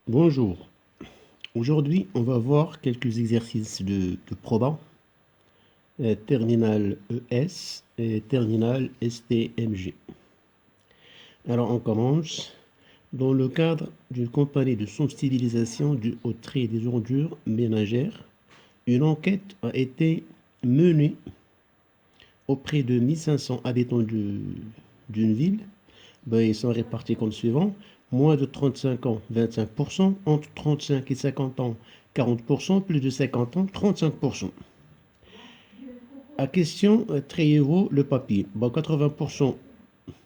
Bonjour. Aujourd'hui, on va voir quelques exercices de proba, terminal ES et terminal STMG. Alors, on commence. Dans le cadre d'une compagnie de sensibilisation au tri des ordures ménagères, une enquête a été menée auprès de 1500 habitants d'une ville. Ils sont répartis comme suivant. Moins de 35 ans, 25%. Entre 35 et 50 ans, 40%. Plus de 50 ans, 35%. À question, triez-vous le papier? 80%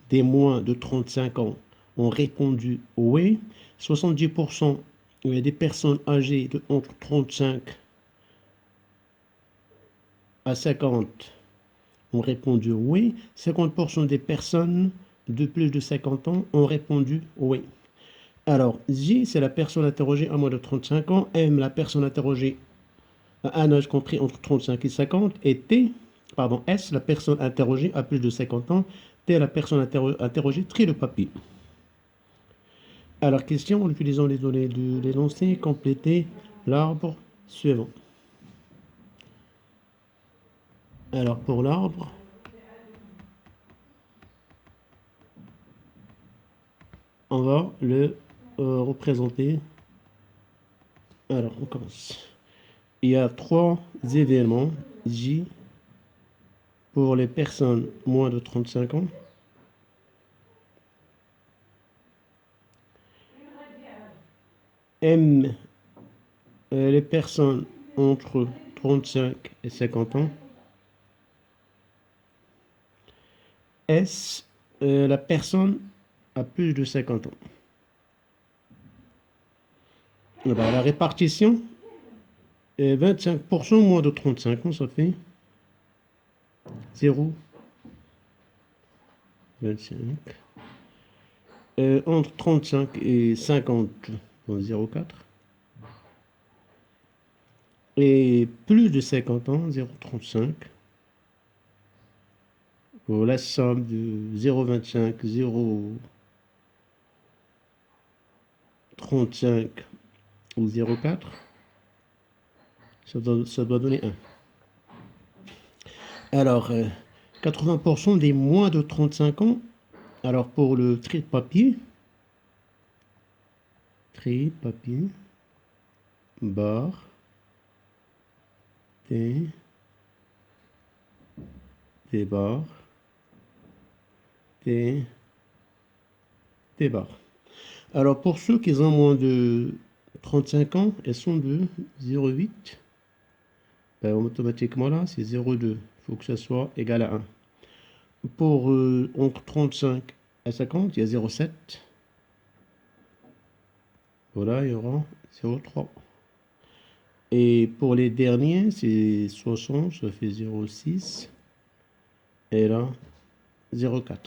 des moins de 35 ans ont répondu oui. 70% des personnes âgées de entre 35 à 50 ont répondu oui. 50% des personnes de plus de 50 ans ont répondu oui. Alors, J, c'est la personne interrogée à moins de 35 ans. M, la personne interrogée à un âge compris entre 35 et 50. Et S, la personne interrogée à plus de 50 ans. T, la personne interrogée trie le papier. Alors, question, en utilisant les données de l'énoncé, compléter l'arbre suivant. Alors, pour l'arbre, on va le représenter. Alors, on commence. Il y a 3 événements J pour les personnes moins de 35 ans. M, les personnes entre 35 et 50 ans. S, la personne a plus de 50 ans. La répartition est 25% moins de 35 ans, ça fait 0,25. Entre 35 et 50, 0,4. Et plus de 50 ans, 0,35. Pour la somme de 0,25, 0,35 ou 0,4, ça doit donner 1. Alors, 80% des moins de 35 ans. Alors, pour le tri de papier, barre, T, barre, T, barre. Alors, pour ceux qui ont moins de 35 ans, elles sont de 0,8. Automatiquement, là, c'est 0,2. Il faut que ça soit égal à 1. Pour entre 35 à 50, il y a 0,7. Voilà, il y aura 0,3. Et pour les derniers, c'est 60, ça fait 0,6. Et là, 0,4.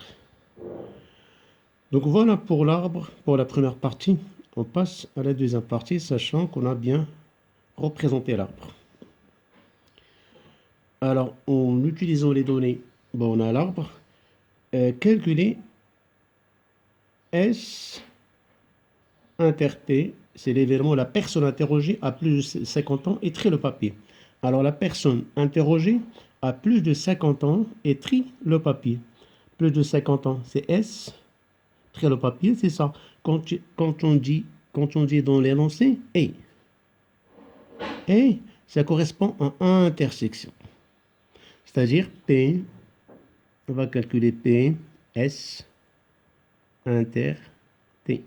Donc voilà pour l'arbre, pour la première partie. On passe à la deuxième partie, sachant qu'on a bien représenté l'arbre. Alors, en utilisant les données, on a l'arbre. Calculer S inter T, c'est l'événement, la personne interrogée a plus de 50 ans et trie le papier. Alors, la personne interrogée a plus de 50 ans et trie le papier. Plus de 50 ans, c'est S. Trie le papier, c'est ça. Quand on dit dans l'énoncé, et ça correspond à intersection. C'est-à-dire P, on va calculer P, S, inter, T.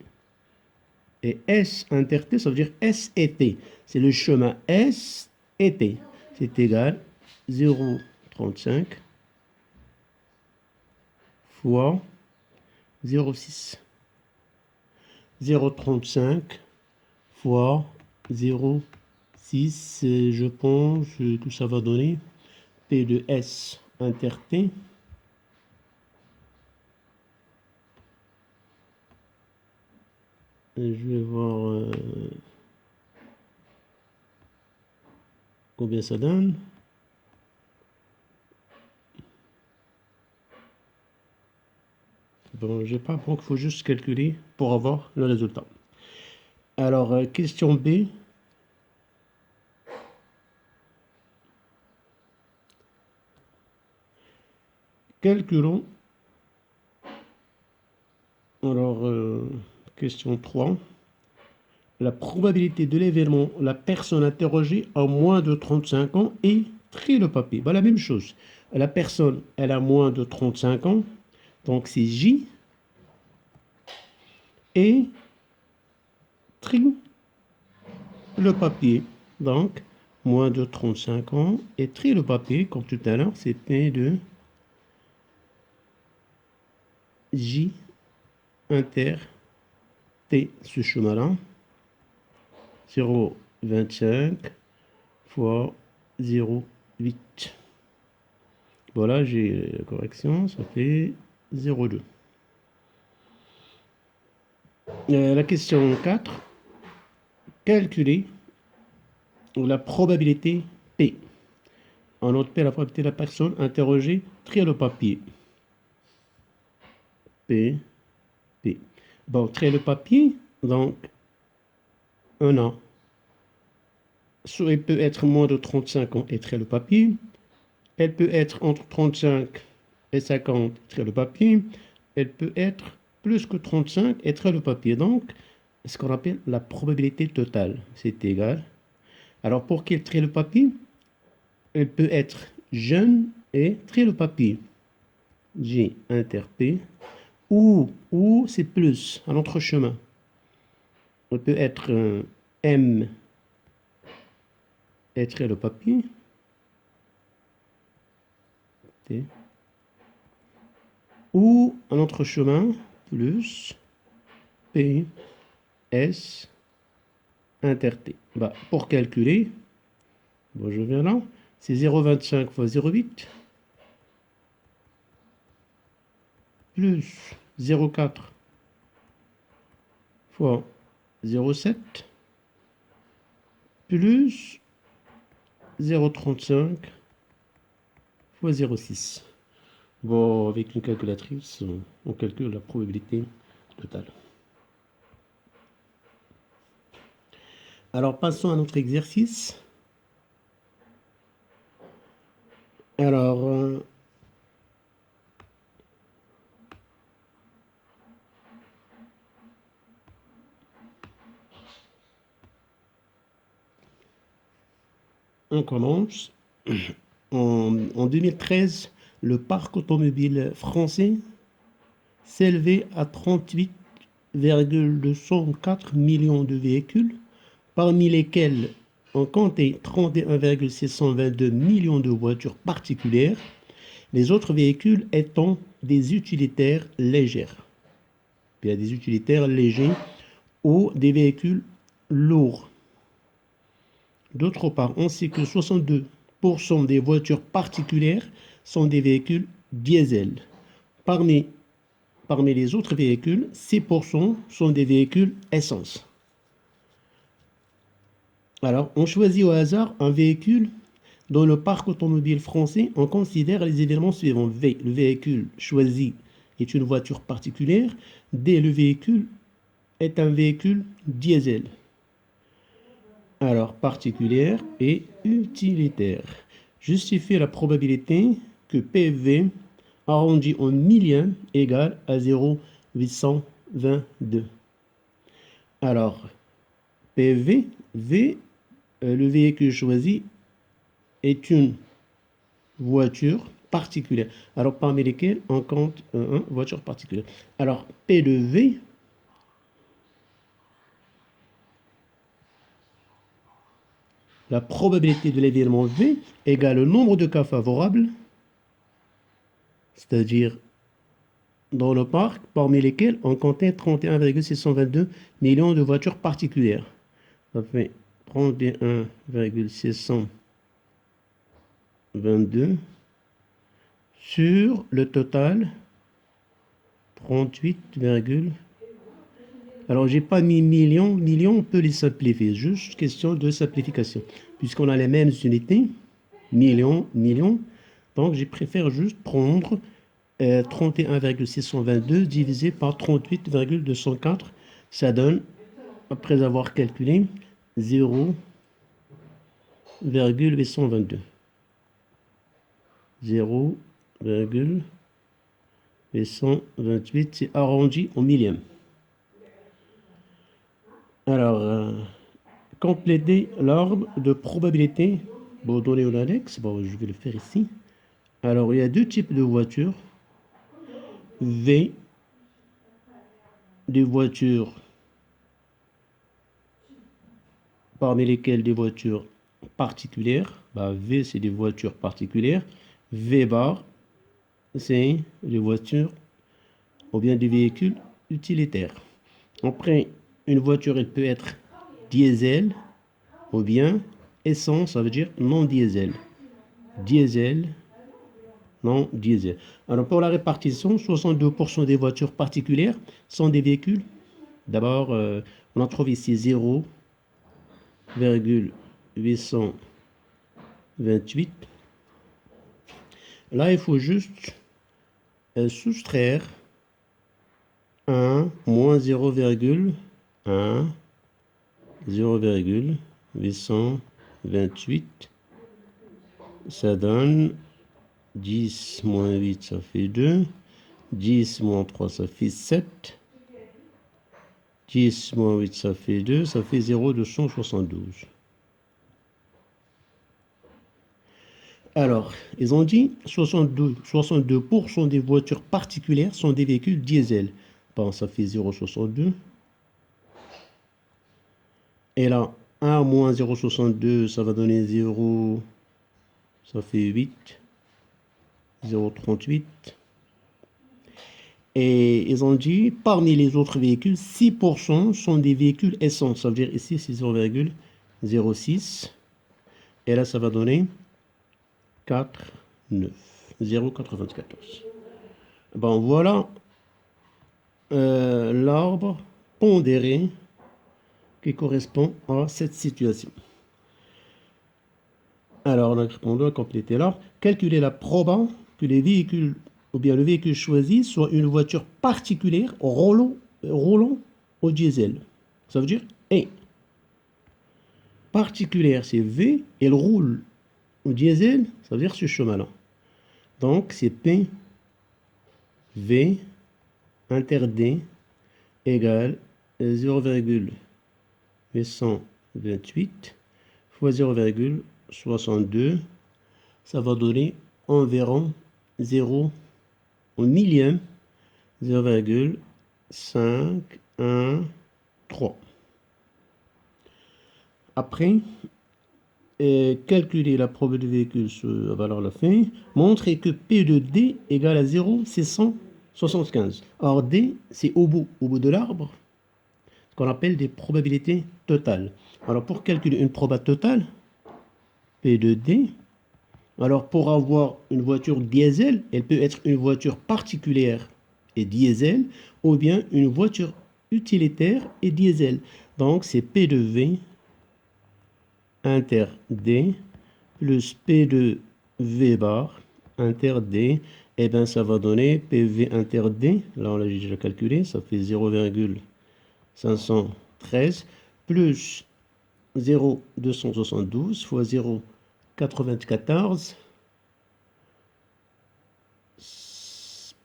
Et S inter T, ça veut dire S et T. C'est le chemin S et T. C'est égal 0,35 fois 0,6. 0,35 fois 0,6, je pense que ça va donner P de S inter T. Je vais voir combien ça donne. Bon, j'ai pas, donc il faut juste calculer pour avoir le résultat. Alors, question B. Calculons. Alors, question 3. La probabilité de l'événement, la personne interrogée a moins de 35 ans et trie le papier. Bah, la même chose. La personne, elle a moins de 35 ans, donc c'est J, et trie le papier. Donc, moins de 35 ans et trie le papier, comme tout à l'heure, c'est P de J inter T, ce chemin-là, 0,25 fois 0,8. Voilà, j'ai la correction, ça fait 0,2. La question 4. Calculer la probabilité P. On note P, la probabilité de la personne interrogée, trier le papier. P, P. Bon, trier le papier, donc, 1 an. Soit il peut être moins de 35 ans et trier le papier. Elle peut être entre 35 et 50 et trier le papier. Elle peut être plus que 35 et trier le papier. Donc, ce qu'on appelle la probabilité totale, c'est égal. Alors, pour qu'elle trie le papier, elle peut être jeune et trier le papier. J inter P. Ou c'est plus, un autre chemin. Elle peut être M et trier le papier. T. Ou un autre chemin, plus P, S, inter T. Bah, pour calculer, bon, je viens là, c'est 0,25 fois 0,8 plus 0,4 fois 0,7 plus 0,35 fois 0,6. Bon, avec une calculatrice, on calcule la probabilité totale. Alors, passons à notre exercice. Alors, on commence. En 2013, le parc automobile français s'élevait à 38,204 millions de véhicules, parmi lesquels on comptait 31,622 millions de voitures particulières, les autres véhicules étant des utilitaires légers. Il y a des utilitaires légers ou des véhicules lourds. D'autre part, on sait que 62% des voitures particulières sont des véhicules diesel. Parmi les autres véhicules, 6% sont des véhicules essence. Alors, on choisit au hasard un véhicule. Dans le parc automobile français, on considère les événements suivants. V, le véhicule choisi est une voiture particulière. D, le véhicule est un véhicule diesel. Alors, particulière et utilitaire. Justifier la probabilité que PV arrondi en millième égale à 0,822. Alors, PV, le véhicule choisi est une voiture particulière. Alors, parmi lesquelles on compte une voiture particulière. Alors, P de V, la probabilité de l'événement V égale le nombre de cas favorables, c'est-à-dire dans le parc, parmi lesquels on comptait 31,622 millions de voitures particulières. Ça fait 31,622 sur le total 38, alors j'ai pas mis millions, on peut les simplifier, juste question de simplification. Puisqu'on a les mêmes unités, millions, donc je préfère juste prendre 31,622 divisé par 38,204, ça donne après avoir calculé 0,822. 0,828, c'est arrondi au millième. Alors, compléter l'arbre de probabilité. Bon, donner au annexe. Bon, je vais le faire ici. Alors, il y a deux types de voitures. V, des voitures parmi lesquelles des voitures particulières. Bah, V, c'est des voitures particulières. V bar, c'est des voitures ou bien des véhicules utilitaires. Après, une voiture, elle peut être diesel ou bien essence, ça veut dire non diesel. Diesel, non diesel. Alors pour la répartition, 62% des voitures particulières sont des véhicules. D'abord, on en trouve ici 0,828. Là, il faut juste soustraire 1 moins 0,1, 0,828. Ça donne 10 moins 8, ça fait 2. 10 moins 3, ça fait 7. 10 moins 8, ça fait 2. Ça fait 0,272. Alors, ils ont dit 62% des voitures particulières sont des véhicules diesel. Bon, ça fait 0,62. Et là, 1 moins 0,62, ça va donner 0. Ça fait 8. 0,38. Et ils ont dit, parmi les autres véhicules, 6% sont des véhicules essence. Ça veut dire ici, c'est 0,06. Et là, ça va donner 4, 9. 0,94. Bon, voilà l'arbre pondéré qui correspond à cette situation. Alors, on doit compléter l'arbre. Calculer la proba que les véhicules, ou bien le véhicule choisi, soit une voiture particulière roulant au diesel. Ça veut dire E. Particulière, c'est V. Elle roule au diesel, ça veut dire ce chemin-là. Donc, c'est P, V, inter D, égale 0,828 fois 0,62. Ça va donner environ 0 au millième, 0,513. Après, calculer la probabilité du véhicule sur la valeur à la fin, montrer que P de D égale à 0,675. Or, D, c'est au bout de l'arbre, ce qu'on appelle des probabilités totales. Alors, pour calculer une proba totale, P de D, alors pour avoir une voiture diesel, elle peut être une voiture particulière et diesel, ou bien une voiture utilitaire et diesel. Donc, c'est P de V inter D plus P de V bar inter D. Et bien, ça va donner PV inter D. Là, on l'a déjà calculé. Ça fait 0,513 plus 0,272 fois 0,94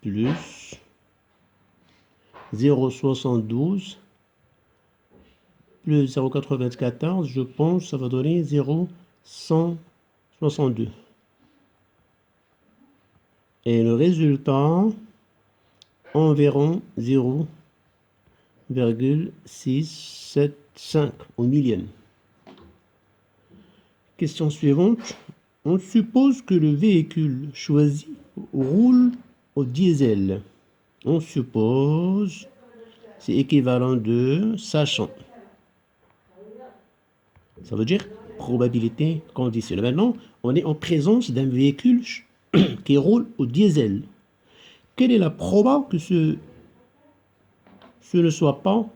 plus 0,72 plus 0,94, je pense que ça va donner 0,162. Et le résultat, environ 0,675 au millième. Question suivante. On suppose que le véhicule choisi roule au diesel. On suppose, c'est équivalent de sachant. Ça veut dire probabilité conditionnelle. Maintenant, on est en présence d'un véhicule qui roule au diesel. Quelle est la probabilité que ce ne soit pas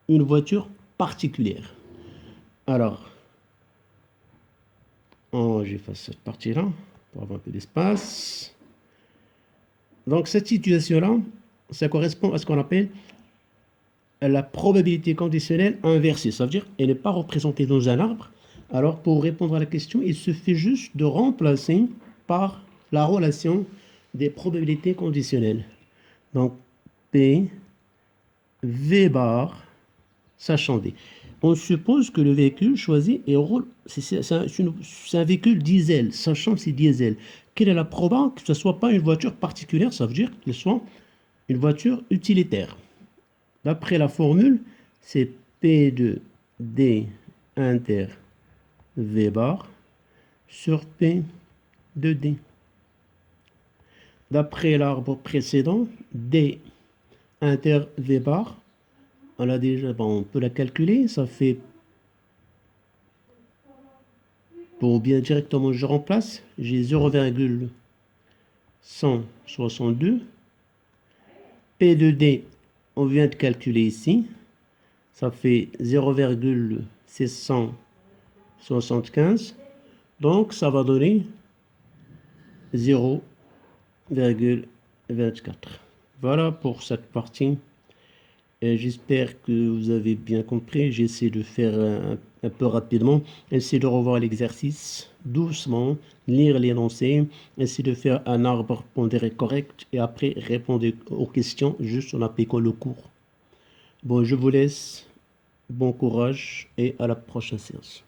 une voiture particulière? Alors, j'efface cette partie-là pour avoir un peu d'espace. Donc, cette situation-là, ça correspond à ce qu'on appelle la probabilité conditionnelle inversée. Ça veut dire qu'elle n'est pas représentée dans un arbre. Alors, pour répondre à la question, il suffit juste de remplacer par la relation des probabilités conditionnelles. Donc, P, V bar, sachant D. On suppose que le véhicule choisi est c'est un véhicule diesel, sachant que c'est diesel. Quelle est la probabilité que ce ne soit pas une voiture particulière? Ça veut dire qu'il soit une voiture utilitaire. D'après la formule, c'est P de D inter V bar sur P de D. D'après l'arbre précédent, D inter V bar, on peut la calculer, ça fait, pour bien directement je remplace, j'ai 0,162. P de D, on vient de calculer ici, ça fait 0,675. Donc, ça va donner 0,24. Voilà pour cette partie. J'espère que vous avez bien compris. J'essaie de faire un peu rapidement. Essayez de revoir l'exercice doucement, lire l'énoncé, essayez de faire un arbre pondéré correct et après répondez aux questions juste en appliquant le cours. Bon, je vous laisse. Bon courage et à la prochaine séance.